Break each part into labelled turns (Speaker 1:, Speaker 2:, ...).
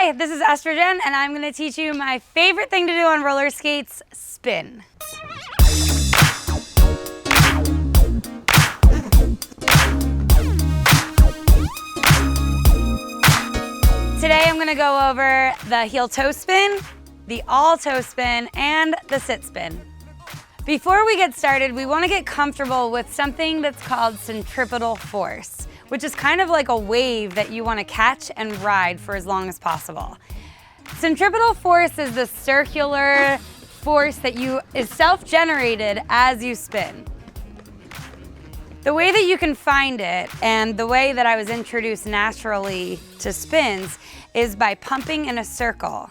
Speaker 1: Hi, this is Estro Jen, and I'm going to teach you my favorite thing to do on roller skates, spin. Today I'm going to go over the heel toe spin, the all toe spin, and the sit spin. Before we get started, we want to get comfortable with something that's called centripetal force, which is kind of like a wave that you want to catch and ride for as long as possible. Centripetal force is the circular force that is self-generated as you spin. The way that you can find it, and the way that I was introduced naturally to spins, is by pumping in a circle.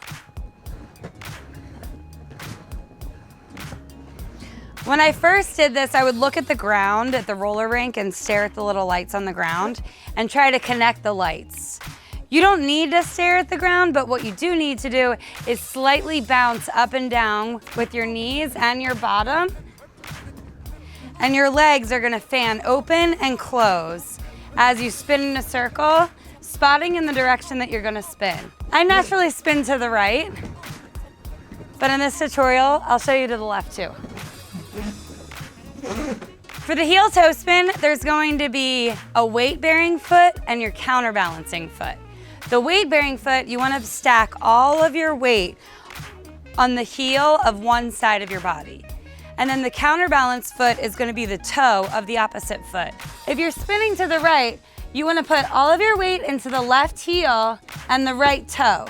Speaker 1: When I first did this, I would look at the ground at the roller rink and stare at the little lights on the ground and try to connect the lights. You don't need to stare at the ground, but what you do need to do is slightly bounce up and down with your knees and your bottom. And your legs are gonna fan open and close as you spin in a circle, spotting in the direction that you're gonna spin. I naturally spin to the right, but in this tutorial, I'll show you to the left too. For the heel toe spin, there's going to be a weight-bearing foot and your counterbalancing foot. The weight-bearing foot, you want to stack all of your weight on the heel of one side of your body. And then the counterbalance foot is going to be the toe of the opposite foot. If you're spinning to the right, you want to put all of your weight into the left heel and the right toe.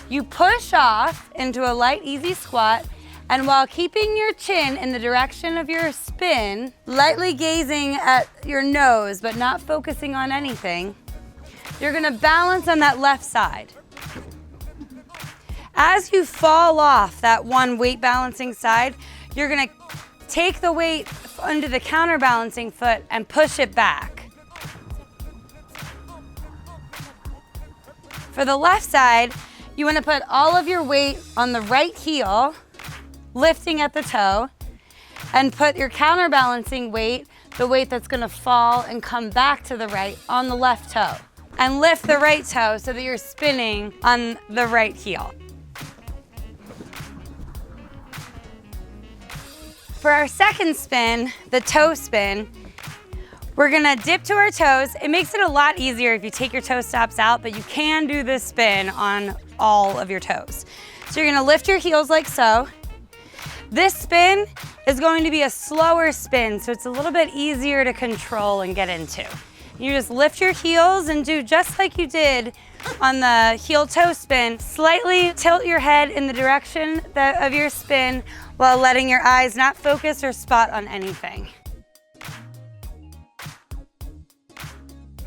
Speaker 1: You push off into a light, easy squat, and while keeping your chin in the direction of your spin, lightly gazing at your nose but not focusing on anything, you're gonna balance on that left side. As you fall off that one weight balancing side, you're gonna take the weight under the counterbalancing foot and push it back. For the left side, you wanna put all of your weight on the right heel, lifting at the toe, and put your counterbalancing weight, the weight that's gonna fall and come back to the right, on the left toe. And lift the right toe so that you're spinning on the right heel. For our second spin, the toe spin, we're gonna dip to our toes. It makes it a lot easier if you take your toe stops out, but you can do this spin on all of your toes. So you're gonna lift your heels like so. This spin is going to be a slower spin, so it's a little bit easier to control and get into. You just lift your heels and do just like you did on the heel toe spin. Slightly tilt your head in the direction of your spin while letting your eyes not focus or spot on anything.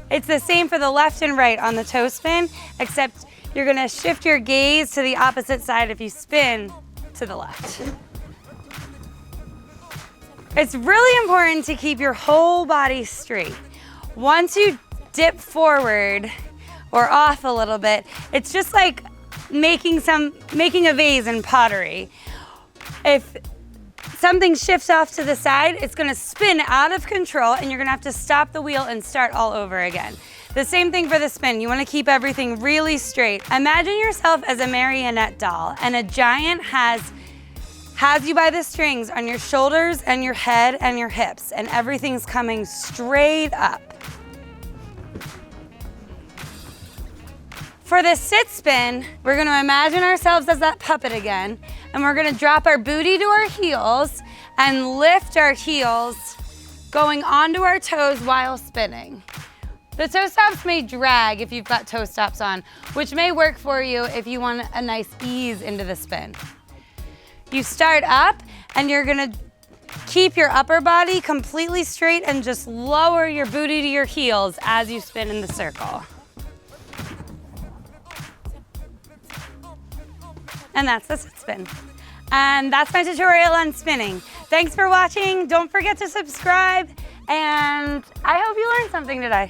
Speaker 1: It's the same for the left and right on the toe spin, except you're gonna shift your gaze to the opposite side if you spin to the left. It's really important to keep your whole body straight. Once you dip forward or off a little bit, it's just like making a vase in pottery. If something shifts off to the side, it's gonna spin out of control and you're gonna have to stop the wheel and start all over again. The same thing for the spin. You wanna keep everything really straight. Imagine yourself as a marionette doll and a giant has you by the strings on your shoulders and your head and your hips, and everything's coming straight up. For the sit spin, we're gonna imagine ourselves as that puppet again, and we're gonna drop our booty to our heels and lift our heels going onto our toes while spinning. The toe stops may drag if you've got toe stops on, which may work for you if you want a nice ease into the spin. You start up and you're gonna keep your upper body completely straight and just lower your booty to your heels as you spin in the circle. And that's the sit spin. And that's my tutorial on spinning. Thanks for watching. Don't forget to subscribe, and I hope you learned something today.